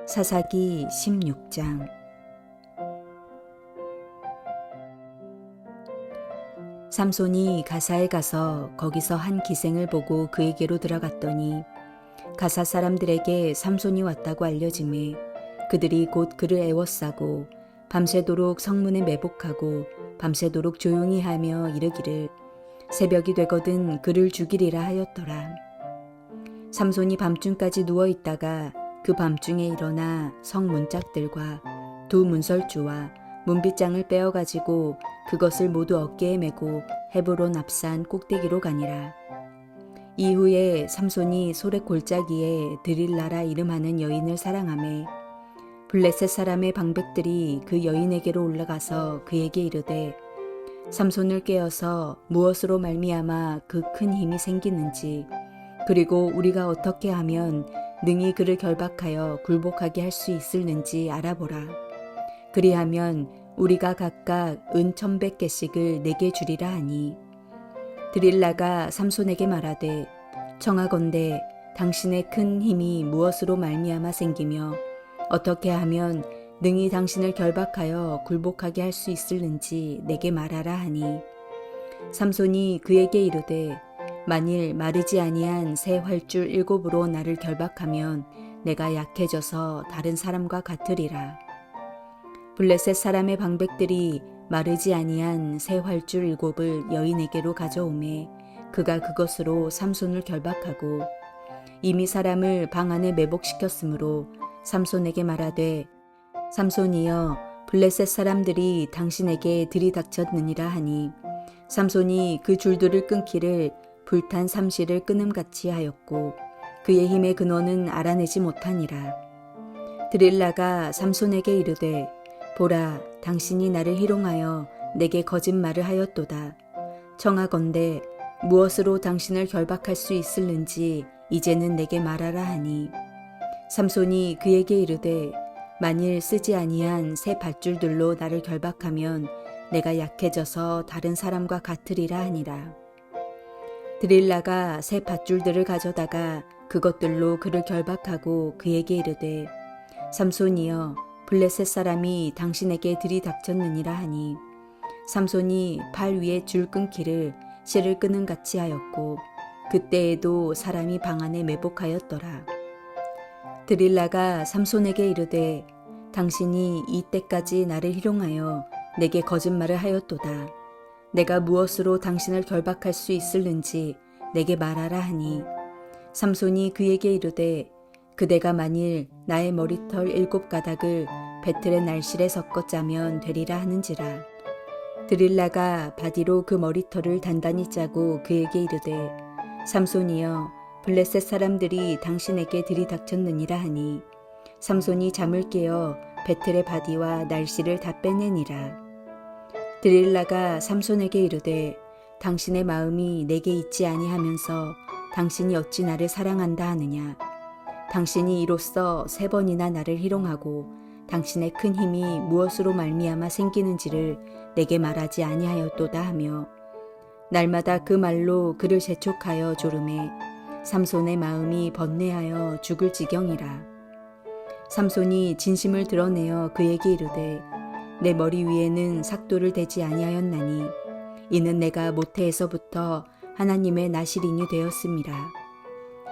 사사기 16장. 삼손이 가사에 가서 거기서 한 기생을 보고 그에게로 들어갔더니 가사 사람들에게 삼손이 왔다고 알려지매 그들이 곧 그를 애워싸고 밤새도록 성문에 매복하고 밤새도록 조용히 하며 이르기를 새벽이 되거든 그를 죽이리라 하였더라. 삼손이 밤중까지 누워있다가 그 밤중에 일어나 성 문짝들과 두 문설주와 문빗장을 빼어가지고 그것을 모두 어깨에 메고 헤브론 앞산 꼭대기로 가니라. 이후에 삼손이 소렉 골짜기에 드릴라라 이름하는 여인을 사랑하매 블레셋 사람의 방백들이 그 여인에게로 올라가서 그에게 이르되 삼손을 깨어서 무엇으로 말미암아 그 큰 힘이 생기는지 그리고 우리가 어떻게 하면 능히 그를 결박하여 굴복하게 할 수 있을는지 알아보라. 그리하면 우리가 각각 은 1,100개씩을 내게 주리라 하니 드릴라가 삼손에게 말하되 청하건대 당신의 큰 힘이 무엇으로 말미암아 생기며 어떻게 하면 능히 당신을 결박하여 굴복하게 할 수 있을는지 내게 말하라 하니 삼손이 그에게 이르되 만일 마르지 아니한 새 활줄 7으로 나를 결박하면 내가 약해져서 다른 사람과 같으리라. 블레셋 사람의 방백들이 마르지 아니한 새 활줄 7을 여인에게로 가져오매 그가 그것으로 삼손을 결박하고 이미 사람을 방 안에 매복시켰으므로 삼손에게 말하되 삼손이여 블레셋 사람들이 당신에게 들이닥쳤느니라 하니 삼손이 그 줄들을 끊기를 불탄 삼시를 끊음같이 하였고 그의 힘의 근원은 알아내지 못하니라. 드릴라가 삼손에게 이르되 보라 당신이 나를 희롱하여 내게 거짓말을 하였도다. 청하건대 무엇으로 당신을 결박할 수 있을는지 이제는 내게 말하라 하니 삼손이 그에게 이르되 만일 쓰지 아니한 새 밧줄들로 나를 결박하면 내가 약해져서 다른 사람과 같으리라 하니라. 드릴라가 새 밧줄들을 가져다가 그것들로 그를 결박하고 그에게 이르되 삼손이여 블레셋 사람이 당신에게 들이닥쳤느니라 하니 삼손이 팔 위에 줄 끊기를 실을 끊음같이 하였고 그때에도 사람이 방 안에 매복하였더라. 드릴라가 삼손에게 이르되 당신이 이때까지 나를 희롱하여 내게 거짓말을 하였도다. 내가 무엇으로 당신을 결박할 수 있을는지 내게 말하라 하니 삼손이 그에게 이르되 그대가 만일 나의 머리털 7가닥을 배틀의 날실에 섞어 짜면 되리라 하는지라. 드릴라가 바디로 그 머리털을 단단히 짜고 그에게 이르되 삼손이여 블레셋 사람들이 당신에게 들이닥쳤느니라 하니 삼손이 잠을 깨어 배틀의 바디와 날실을 다 빼내니라. 드릴라가 삼손에게 이르되 당신의 마음이 내게 있지 아니하면서 당신이 어찌 나를 사랑한다 하느냐. 당신이 이로써 3번이나 나를 희롱하고 당신의 큰 힘이 무엇으로 말미암아 생기는지를 내게 말하지 아니하였도다 하며 날마다 그 말로 그를 재촉하여 조르매 삼손의 마음이 번뇌하여 죽을 지경이라. 삼손이 진심을 드러내어 그에게 이르되 내 머리 위에는 삭도를 대지 아니하였나니 이는 내가 모태에서부터 하나님의 나실인이 되었음이라.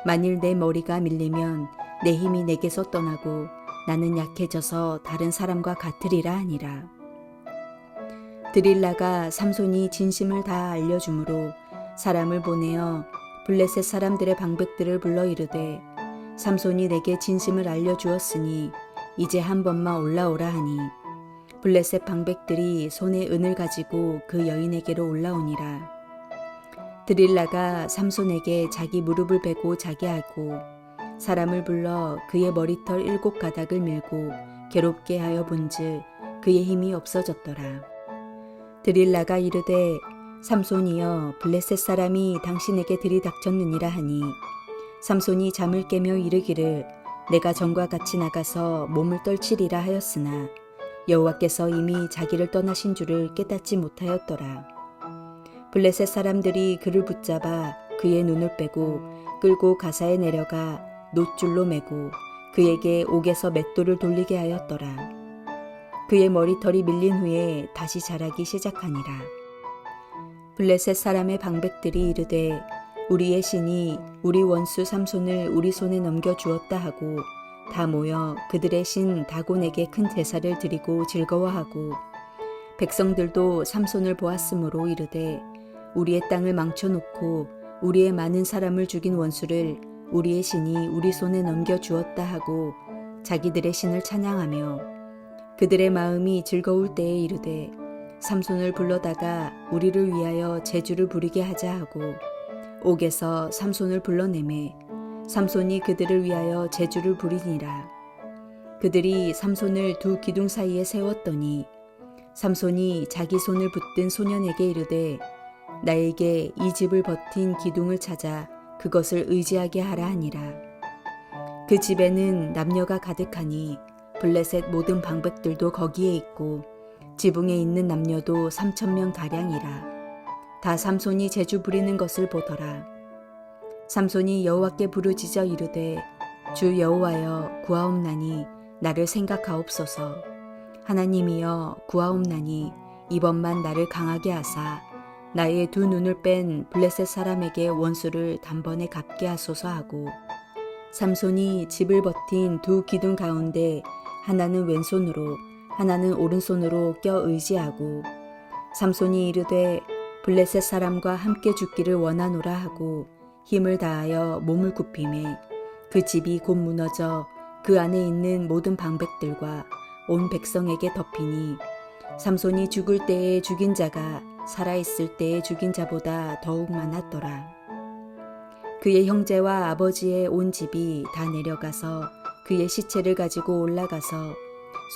만일 내 머리가 밀리면 내 힘이 내게서 떠나고 나는 약해져서 다른 사람과 같으리라 하니라. 드릴라가 삼손이 진심을 다 알려주므로 사람을 보내어 블레셋 사람들의 방백들을 불러 이르되 삼손이 내게 진심을 알려주었으니 이제 한 번만 올라오라 하니 블레셋 방백들이 손에 은을 가지고 그 여인에게로 올라오니라. 드릴라가 삼손에게 자기 무릎을 베고 자게 하고 사람을 불러 그의 머리털 7가닥을 밀고 괴롭게 하여 본즉 그의 힘이 없어졌더라. 드릴라가 이르되 삼손이여 블레셋 사람이 당신에게 들이닥쳤느니라 하니 삼손이 잠을 깨며 이르기를 내가 전과 같이 나가서 몸을 떨치리라 하였으나 여호와께서 이미 자기를 떠나신 줄을 깨닫지 못하였더라. 블레셋 사람들이 그를 붙잡아 그의 눈을 빼고 끌고 가사에 내려가 놋줄로 매고 그에게 옥에서 맷돌을 돌리게 하였더라. 그의 머리털이 밀린 후에 다시 자라기 시작하니라. 블레셋 사람의 방백들이 이르되 우리의 신이 우리 원수 삼손을 우리 손에 넘겨주었다 하고 다 모여 그들의 신 다곤에게 큰 제사를 드리고 즐거워하고 백성들도 삼손을 보았으므로 이르되 우리의 땅을 망쳐놓고 우리의 많은 사람을 죽인 원수를 우리의 신이 우리 손에 넘겨주었다 하고 자기들의 신을 찬양하며 그들의 마음이 즐거울 때에 이르되 삼손을 불러다가 우리를 위하여 제주를 부리게 하자 하고 옥에서 삼손을 불러내매 삼손이 그들을 위하여 제주를 부리니라. 그들이 삼손을 두 기둥 사이에 세웠더니 삼손이 자기 손을 붙든 소년에게 이르되 나에게 이 집을 버틴 기둥을 찾아 그것을 의지하게 하라 하니라. 그 집에는 남녀가 가득하니 블레셋 모든 방백들도 거기에 있고 지붕에 있는 남녀도 3,000명 가량이라. 다 삼손이 제주 부리는 것을 보더라. 삼손이 여호와께 부르짖어 이르되 주 여호와여 구하옵나니 나를 생각하옵소서. 하나님이여 구하옵나니 이번만 나를 강하게 하사 나의 두 눈을 뺀 블레셋 사람에게 원수를 단번에 갚게 하소서 하고 삼손이 집을 버틴 두 기둥 가운데 하나는 왼손으로 하나는 오른손으로 껴 의지하고 삼손이 이르되 블레셋 사람과 함께 죽기를 원하노라 하고 힘을 다하여 몸을 굽히매 그 집이 곧 무너져 그 안에 있는 모든 방백들과 온 백성에게 덮이니 삼손이 죽을 때에 죽인 자가 살아있을 때에 죽인 자보다 더욱 많았더라. 그의 형제와 아버지의 온 집이 다 내려가서 그의 시체를 가지고 올라가서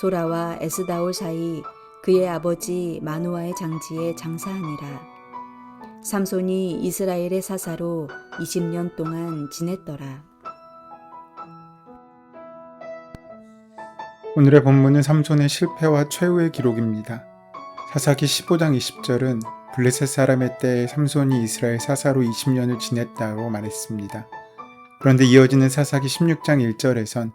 소라와 에스다올 사이 그의 아버지 마노아의 장지에 장사하니라. 삼손이 이스라엘의 사사로 20년 동안 지냈더라. 오늘의 본문은 삼손의 실패와 최후의 기록입니다. 사사기 15장 20절은 블레셋 사람의 때에 삼손이 이스라엘 사사로 20년을 지냈다고 말했습니다. 그런데 이어지는 사사기 16장 1절에선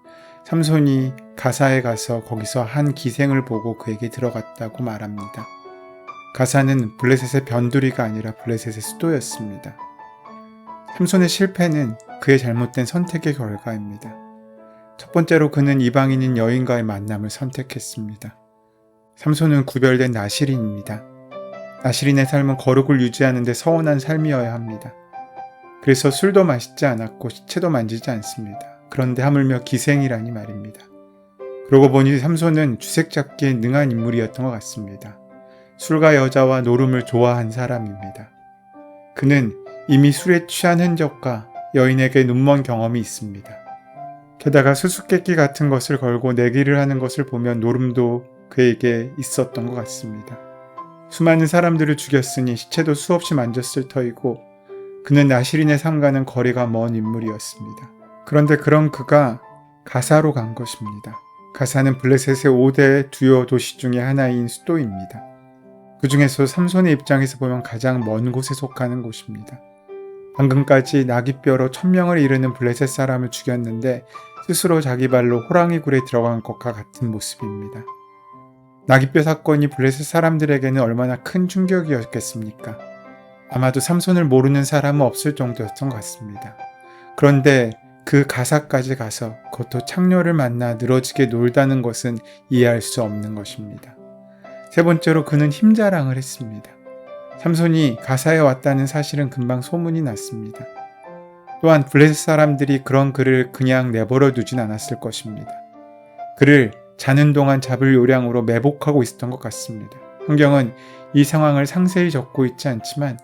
삼손이 가사에 가서 거기서 한 기생을 보고 그에게 들어갔다고 말합니다. 가사는 블레셋의 변두리가 아니라 블레셋의 수도였습니다. 삼손의 실패는 그의 잘못된 선택의 결과입니다. 첫 번째로 그는 이방인인 여인과의 만남을 선택했습니다. 삼손은 구별된 나실인입니다. 나실인의 삶은 거룩을 유지하는 데 서운한 삶이어야 합니다. 그래서 술도 마시지 않았고 시체도 만지지 않습니다. 그런데 하물며 기생이라니 말입니다. 그러고 보니 삼손은 주색 잡기에 능한 인물이었던 것 같습니다. 술과 여자와 노름을 좋아한 사람입니다. 그는 이미 술에 취한 흔적과 여인에게 눈먼 경험이 있습니다. 게다가 수수께끼 같은 것을 걸고 내기를 하는 것을 보면 노름도 그에게 있었던 것 같습니다. 수많은 사람들을 죽였으니 시체도 수없이 만졌을 터이고 그는 나실인의 삶과는 거리가 먼 인물이었습니다. 그런데 그런 그가 가사로 간 것입니다. 가사는 블레셋의 5대 주요 도시 중의 하나인 수도입니다. 그 중에서 삼손의 입장에서 보면 가장 먼 곳에 속하는 곳입니다. 방금까지 나귀뼈로 1000명을 이르는 블레셋 사람을 죽였는데 스스로 자기 발로 호랑이 굴에 들어간 것과 같은 모습입니다. 나귀뼈 사건이 블레셋 사람들에게는 얼마나 큰 충격이었겠습니까? 아마도 삼손을 모르는 사람은 없을 정도였던 것 같습니다. 그런데 그 가사까지 가서 그것도 창녀를 만나 늘어지게 놀다는 것은 이해할 수 없는 것입니다. 세 번째로 그는 힘자랑을 했습니다. 삼손이 가사에 왔다는 사실은 금방 소문이 났습니다. 또한 블레셋 사람들이 그런 그를 그냥 내버려 두진 않았을 것입니다. 그를 자는 동안 잡을 요량으로 매복하고 있었던 것 같습니다. 성경은 이 상황을 상세히 적고 있지 않지만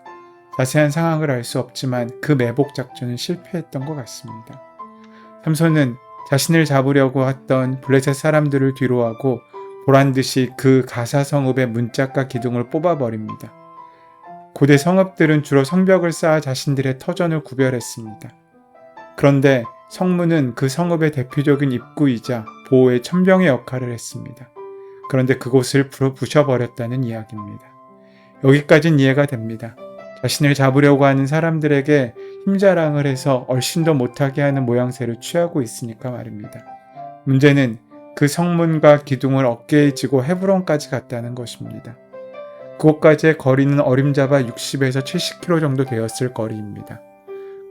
자세한 상황을 알 수 없지만 그 매복 작전은 실패했던 것 같습니다. 삼손은 자신을 잡으려고 했던 블레셋 사람들을 뒤로하고 보란듯이 그 가사 성읍의 문짝과 기둥을 뽑아버립니다. 고대 성읍들은 주로 성벽을 쌓아 자신들의 터전을 구별했습니다. 그런데 성문은 그 성읍의 대표적인 입구이자 보호의 천병의 역할을 했습니다. 그런데 그곳을 부셔버렸다는 이야기입니다. 여기까지는 이해가 됩니다. 자신을 잡으려고 하는 사람들에게 힘자랑을 해서 얼씬도 못하게 하는 모양새를 취하고 있으니까 말입니다. 문제는 그 성문과 기둥을 어깨에 지고 헤브론까지 갔다는 것입니다. 그곳까지의 거리는 어림잡아 60에서 70km 정도 되었을 거리입니다.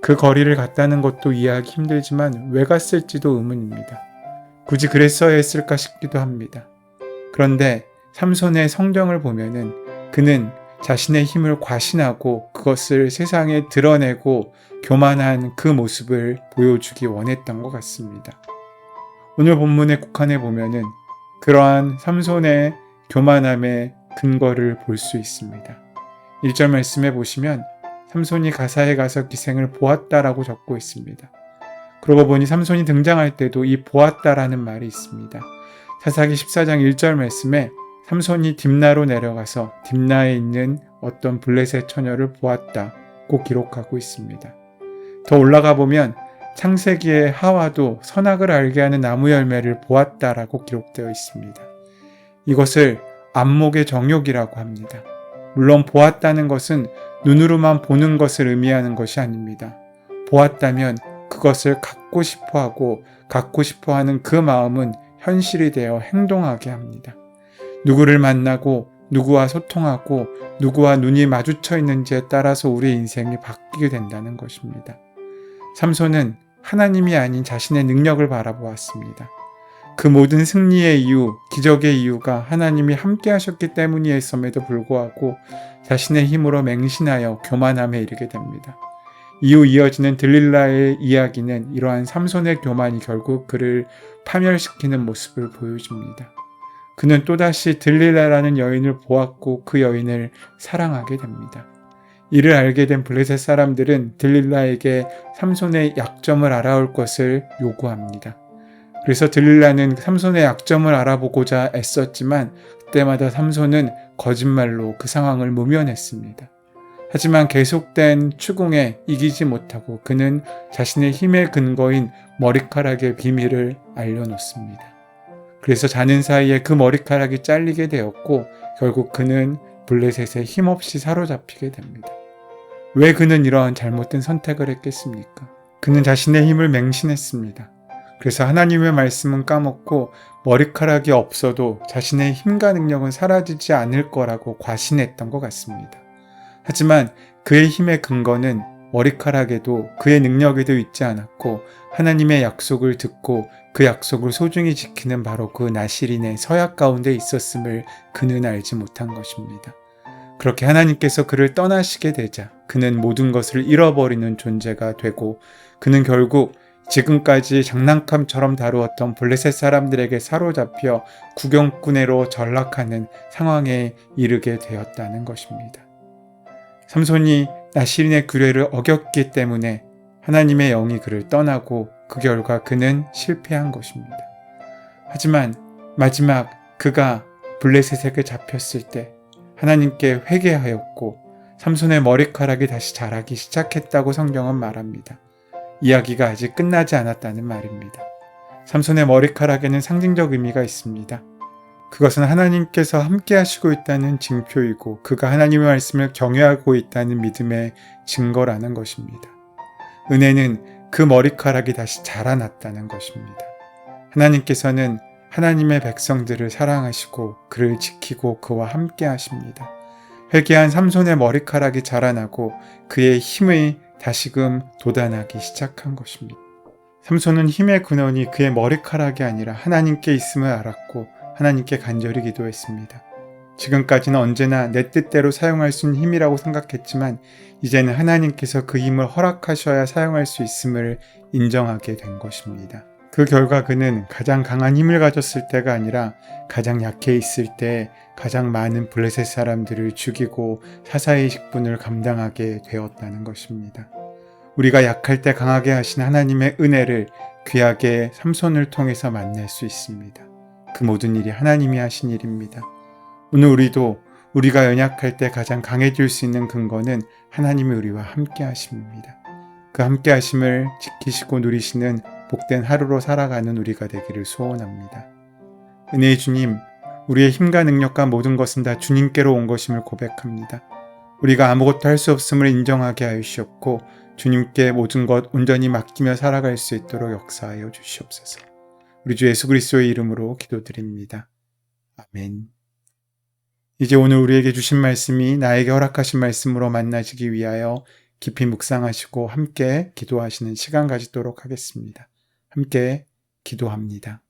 그 거리를 갔다는 것도 이해하기 힘들지만 왜 갔을지도 의문입니다. 굳이 그랬어야 했을까 싶기도 합니다. 그런데 삼손의 성경을 보면은 그는 자신의 힘을 과신하고 그것을 세상에 드러내고 교만한 그 모습을 보여주기 원했던 것 같습니다. 오늘 본문의 국한에 보면은 그러한 삼손의 교만함의 근거를 볼 수 있습니다. 1절 말씀해 보시면 삼손이 가사에 가서 기생을 보았다라고 적고 있습니다. 그러고 보니 삼손이 등장할 때도 이 보았다라는 말이 있습니다. 사사기 14장 1절 말씀에 삼손이 딥나로 내려가서 딥나에 있는 어떤 블레셋 처녀를 보았다고 기록하고 있습니다. 더 올라가 보면 창세기의 하와도 선악을 알게 하는 나무 열매를 보았다라고 기록되어 있습니다. 이것을 안목의 정욕이라고 합니다. 물론 보았다는 것은 눈으로만 보는 것을 의미하는 것이 아닙니다. 보았다면 그것을 갖고 싶어 하고 갖고 싶어 하는 그 마음은 현실이 되어 행동하게 합니다. 누구를 만나고 누구와 소통하고 누구와 눈이 마주쳐 있는지에 따라서 우리의 인생이 바뀌게 된다는 것입니다. 삼손은 하나님이 아닌 자신의 능력을 바라보았습니다. 그 모든 승리의 이유, 기적의 이유가 하나님이 함께 하셨기 때문이었음에도 불구하고 자신의 힘으로 맹신하여 교만함에 이르게 됩니다. 이후 이어지는 들릴라의 이야기는 이러한 삼손의 교만이 결국 그를 파멸시키는 모습을 보여줍니다. 그는 또다시 들릴라라는 여인을 보았고 그 여인을 사랑하게 됩니다. 이를 알게 된 블레셋 사람들은 들릴라에게 삼손의 약점을 알아올 것을 요구합니다. 그래서 들릴라는 삼손의 약점을 알아보고자 애썼지만 그때마다 삼손은 거짓말로 그 상황을 모면했습니다. 하지만 계속된 추궁에 이기지 못하고 그는 자신의 힘의 근거인 머리카락의 비밀을 알려놓습니다. 그래서 자는 사이에 그 머리카락이 잘리게 되었고 결국 그는 블레셋에 힘없이 사로잡히게 됩니다. 왜 그는 이러한 잘못된 선택을 했겠습니까? 그는 자신의 힘을 맹신했습니다. 그래서 하나님의 말씀은 까먹고 머리카락이 없어도 자신의 힘과 능력은 사라지지 않을 거라고 과신했던 것 같습니다. 하지만 그의 힘의 근거는 머리카락에도 그의 능력에도 있지 않았고 하나님의 약속을 듣고 그 약속을 소중히 지키는 바로 그 나실인의 서약 가운데 있었음을 그는 알지 못한 것입니다. 그렇게 하나님께서 그를 떠나시게 되자 그는 모든 것을 잃어버리는 존재가 되고 그는 결국 지금까지 장난감처럼 다루었던 블레셋 사람들에게 사로잡혀 구경꾼으로 전락하는 상황에 이르게 되었다는 것입니다. 삼손이 나실인의 규례를 어겼기 때문에 하나님의 영이 그를 떠나고 그 결과 그는 실패한 것입니다. 하지만 마지막 그가 블레셋에게 잡혔을 때 하나님께 회개하였고 삼손의 머리카락이 다시 자라기 시작했다고 성경은 말합니다. 이야기가 아직 끝나지 않았다는 말입니다. 삼손의 머리카락에는 상징적 의미가 있습니다. 그것은 하나님께서 함께 하시고 있다는 징표이고 그가 하나님의 말씀을 경외하고 있다는 믿음의 증거라는 것입니다. 은혜는 그 머리카락이 다시 자라났다는 것입니다. 하나님께서는 하나님의 백성들을 사랑하시고 그를 지키고 그와 함께 하십니다. 회개한 삼손의 머리카락이 자라나고 그의 힘이 다시금 돋아나기 시작한 것입니다. 삼손은 힘의 근원이 그의 머리카락이 아니라 하나님께 있음을 알았고 하나님께 간절히 기도했습니다. 지금까지는 언제나 내 뜻대로 사용할 수 있는 힘이라고 생각했지만 이제는 하나님께서 그 힘을 허락하셔야 사용할 수 있음을 인정하게 된 것입니다. 그 결과 그는 가장 강한 힘을 가졌을 때가 아니라 가장 약해 있을 때 가장 많은 블레셋 사람들을 죽이고 사사의 직분을 감당하게 되었다는 것입니다. 우리가 약할 때 강하게 하신 하나님의 은혜를 귀하게 삼손을 통해서 만날 수 있습니다. 그 모든 일이 하나님이 하신 일입니다. 오늘 우리도 우리가 연약할 때 가장 강해질 수 있는 근거는 하나님이 우리와 함께 하심입니다. 그 함께 하심을 지키시고 누리시는 복된 하루로 살아가는 우리가 되기를 소원합니다. 은혜의 주님, 우리의 힘과 능력과 모든 것은 다 주님께로 온 것임을 고백합니다. 우리가 아무것도 할 수 없음을 인정하게 하여 주시옵고 주님께 모든 것 온전히 맡기며 살아갈 수 있도록 역사하여 주시옵소서. 우리 주 예수 그리스도의 이름으로 기도드립니다. 아멘. 이제 오늘 우리에게 주신 말씀이 나에게 허락하신 말씀으로 만나시기 위하여 깊이 묵상하시고 함께 기도하시는 시간 가지도록 하겠습니다. 함께 기도합니다.